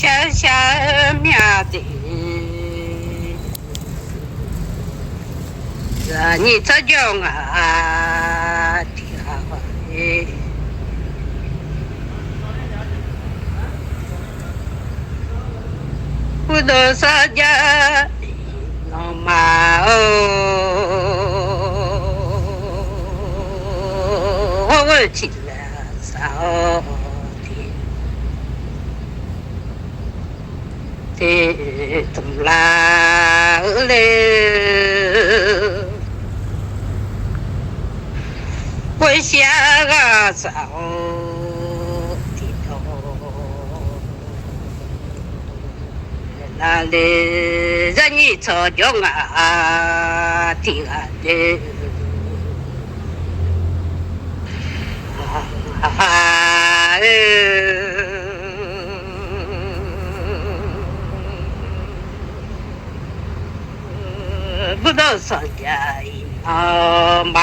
家乡面的，让你这种啊的好哎，不多少家老妈哦，我起来少。thế tùng la lê quay xa ga sao thì thôi là lê ra nhị cho cho ngà thì là lê不到上家嘛，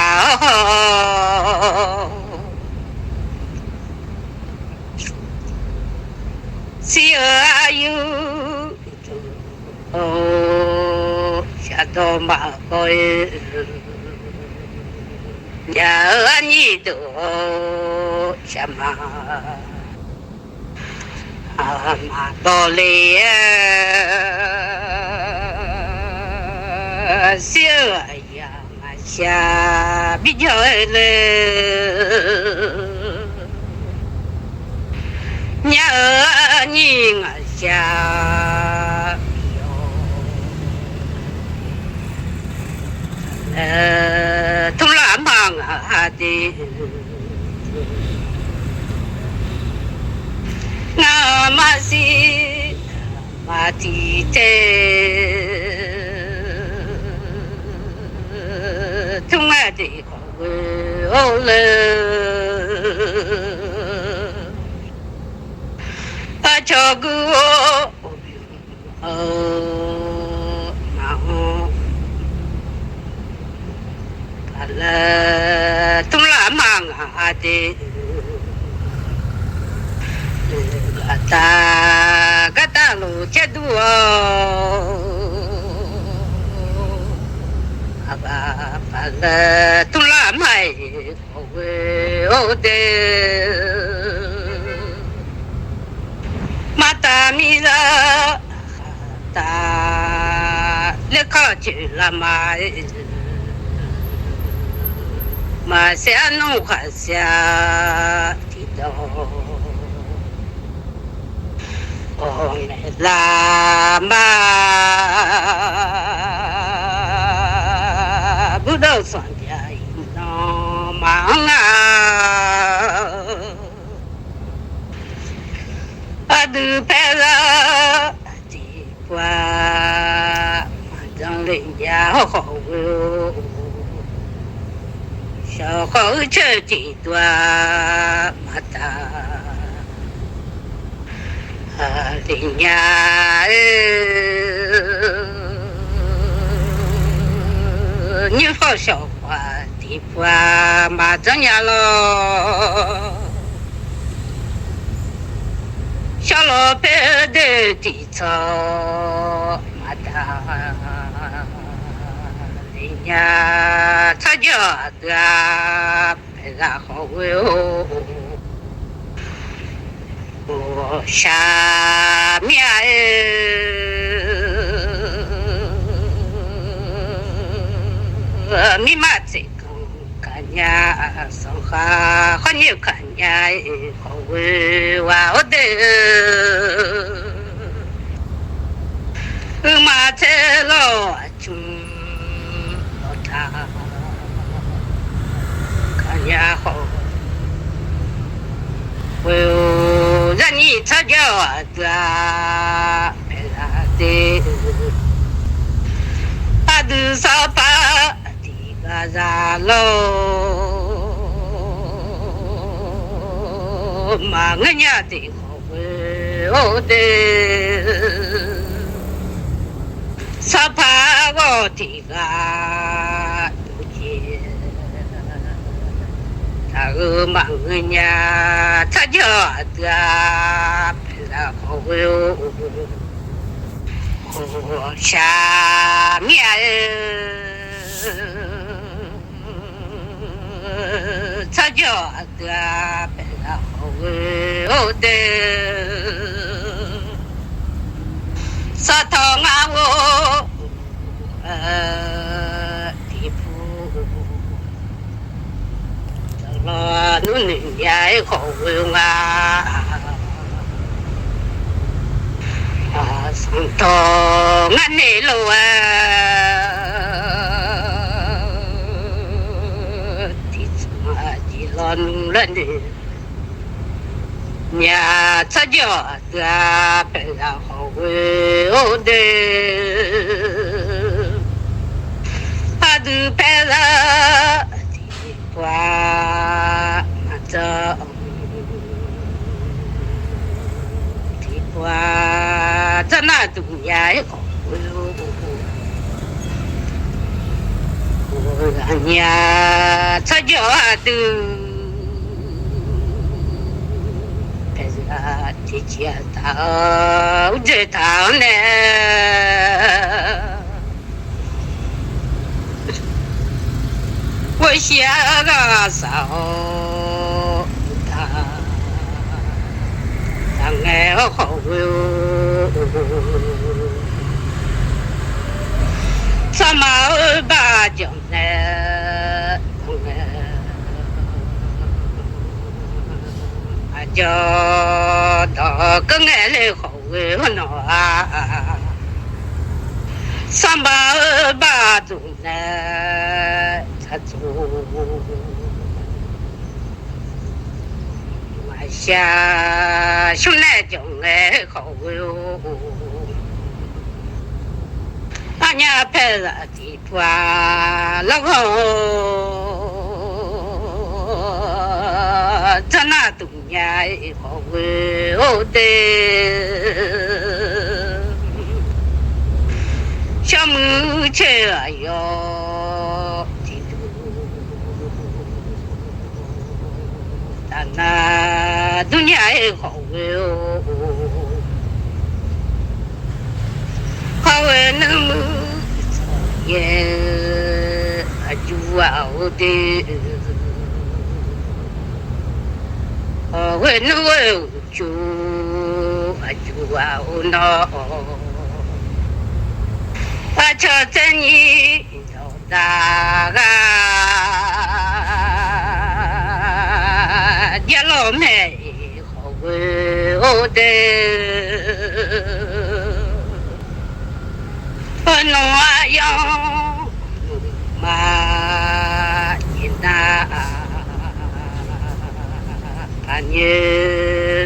是啊有哦，下到马个呀你都什么啊马到嘞呀。xưa ya mà xa biết chơi lên nhà ở nhìn xa không làm bằng đi ngà mà si mà thì chúng ta thì không ô lơ ta cho cứ nào là chúng làm mang thì gata lu chết đua là tôi làm hay ô đê mà ta mi ra ta lấy khó chịu làm mà sẽ nông khả sẽ thì đâu ôi là mà不都算家那忙啊，啊都拍了的瓜，让人家好哟，小好吃的多嘛的，啊人家你好笑话的话嘛怎样咯？小老板的地草嘛的，人家他家的本来好哟，我下面密码这个看呀，上哈和你看呀，好为哇我的，马在老中老大，看呀好，为让你参加的，别啦的，阿都上班。ra lô mà người nhà thì không ô đê sa pa go thì ga tu chi ta mà người nhà ta cho ta là không 为我下面这叫的本来好为的，沙头啊我地铺，这了努力也好为啊。上头俺内路地主啊，地老农人的，伢这叫的本来好为的，他都白了地瓜这。哇，这那东呀也好，我让呀这叫的，可是啊，这家到这趟呢，我想个少他。哎，好哟！什么把将来，叫到个爱来好哟喏啊！什么把将来他做？下兄来将来好哟，俺家拍了地瓜，老公这那东家好哟的，小木车哟。那东家也好哟，好为那么也就啊的，好为那么就啊喏，我瞧着你老大个。爹老妹好为我的，我弄啊样嘛你那，把你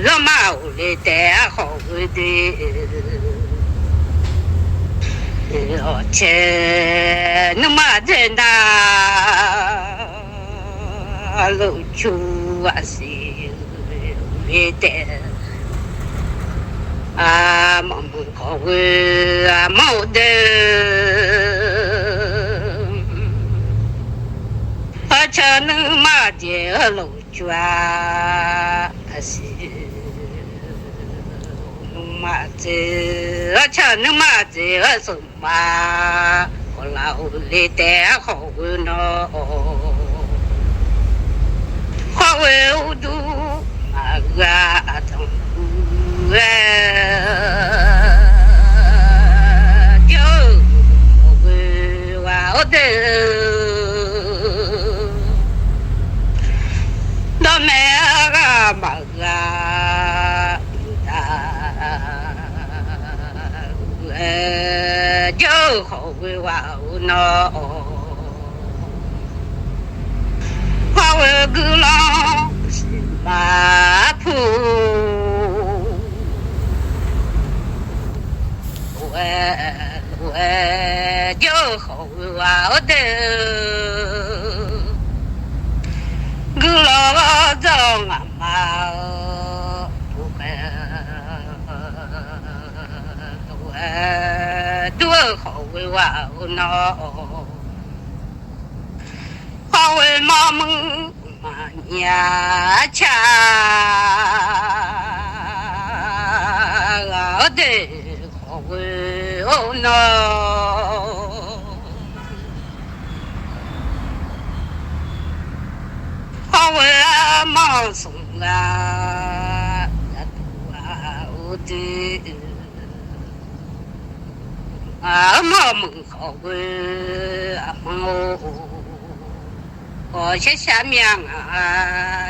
老妈屋里带好为的，而且那么在那路处。我是为的啊，忙忙好为啊忙的，而且能马的路转是能马的，而且能马的什么我老里的好为呢。花为我都马个同步就为我的那么个马个就好为我呢。花为个郎是马铺，我就好我的，个郎找俺妈不我多好我呢。花为妈妈呀cha 的好哦 no，好啊毛松啊，土啊我的啊毛蒙好啊毛，我些下面啊。